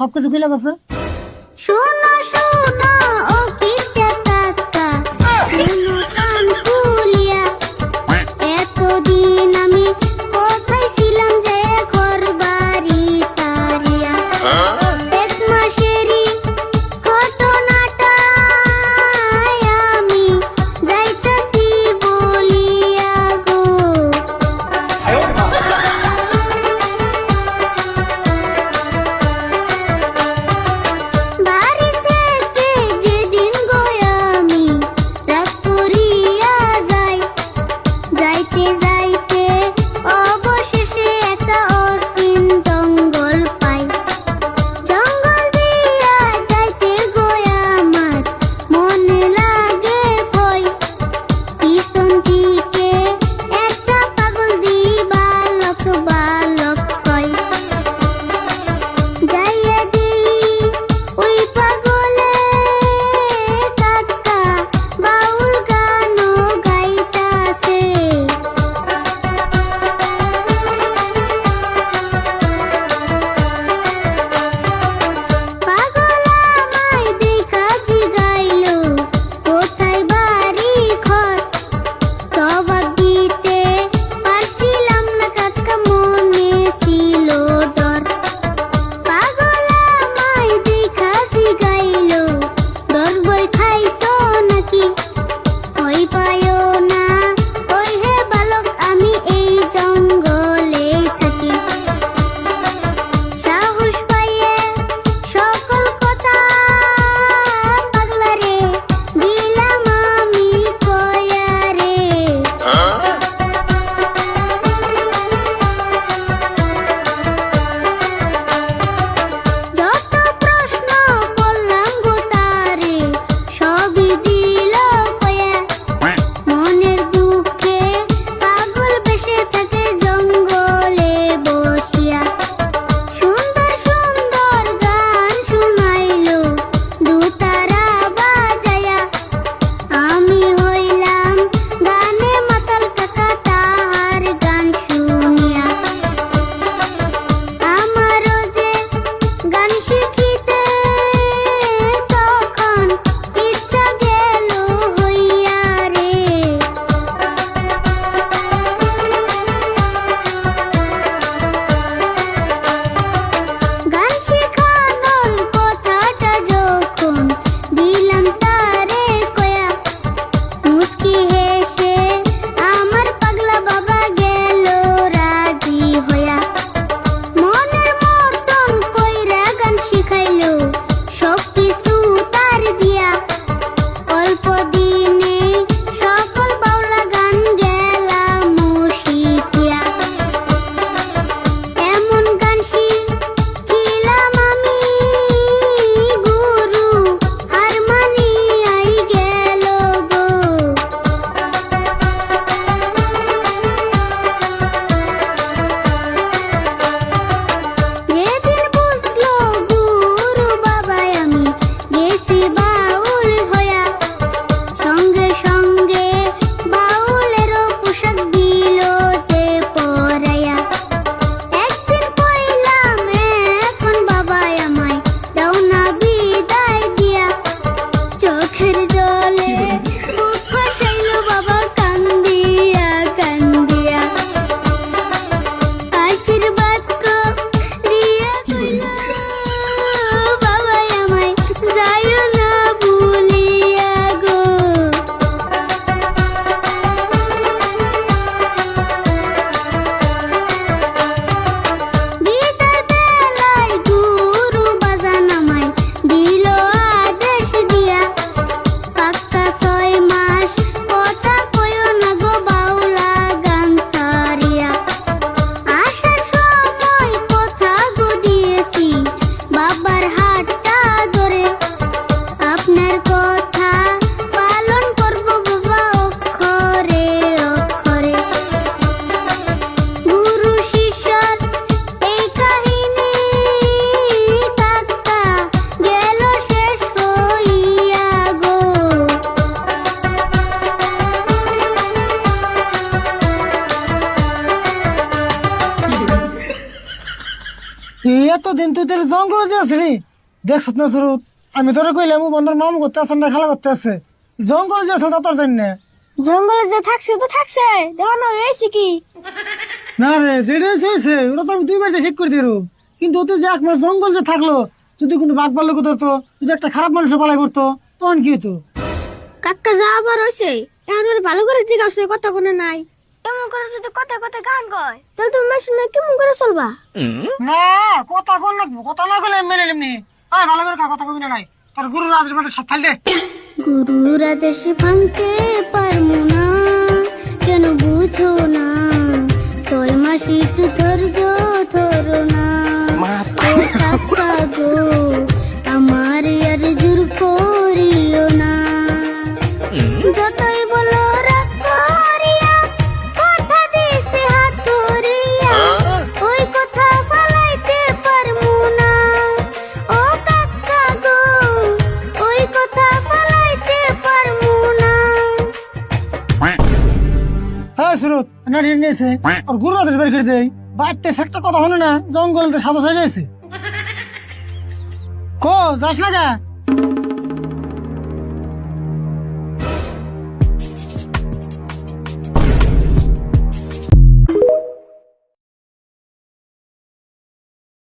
সবকিছু খুলে গেছে। শোনো শোনো ও কিটা কাকা, শোনো কান খুলিয়া, এতদিন আমি কোথায় ছিলাম যে ঘর বাড়ি সারিয়া। এক মাসেরই ঘটনাটা আমি যাইতাছি বলিয়া গো। বাড়ি কিন্তু তাহলে জঙ্গলে যে আছে নি দেখছ না শুরু আমি তোরা কইলাম বন্ধুর মামু করতে আসেন না খেলা করতে আসে জঙ্গলে যে আছে তা তোর জানি না জঙ্গলে যে থাকছে তো থাকছে দেখো না হয়েছে কি না রে যেটা হয়েছে ওটা তো আমি 2 বাড়িতে ঠিক করে দিয়ে রূপ কিন্তু ওতে যে এক মাস জঙ্গল যে থাকলো যদি কোনো বাঘ ভাল্লুক ধরতো যদি একটা খারাপ মানুষ পালাই করতো তখন কি হতো কাকা যা আবার হয়েছে এখন ওর ভালো করে জিজ্ঞাসা কথা বলে নাই এমন করে যদি কথা কথা গান কয় তাহলে তুমি শুনে কেমন করে চলবা না কথা কোন না কথা না বলে মেনে নিমনি আয় ভালো করে কথা কবি না নাই তোর গুরু রাজের মধ্যে সব ফাল দে গুরুর আদেশ ভাঙতে পারমু না কেন বুঝো না 6 মাস একটু ধৈর্য ধরো না ও কাকা গো আমার আর জোর করিও না যতই বলো রাগ করিয়া কথা দিছে হাত ধরিয়া ওই কথা বলাইতে পারমু না ও কাকা গো ওই কথা বলাইতে পারমু না হ্যাঁ সুরত না নিয়েছে আর গুরু রাজের বের করে দেয় বাইতে একটা কথা হলো না জঙ্গলে সাদা সাজা আছে কো যাস না গা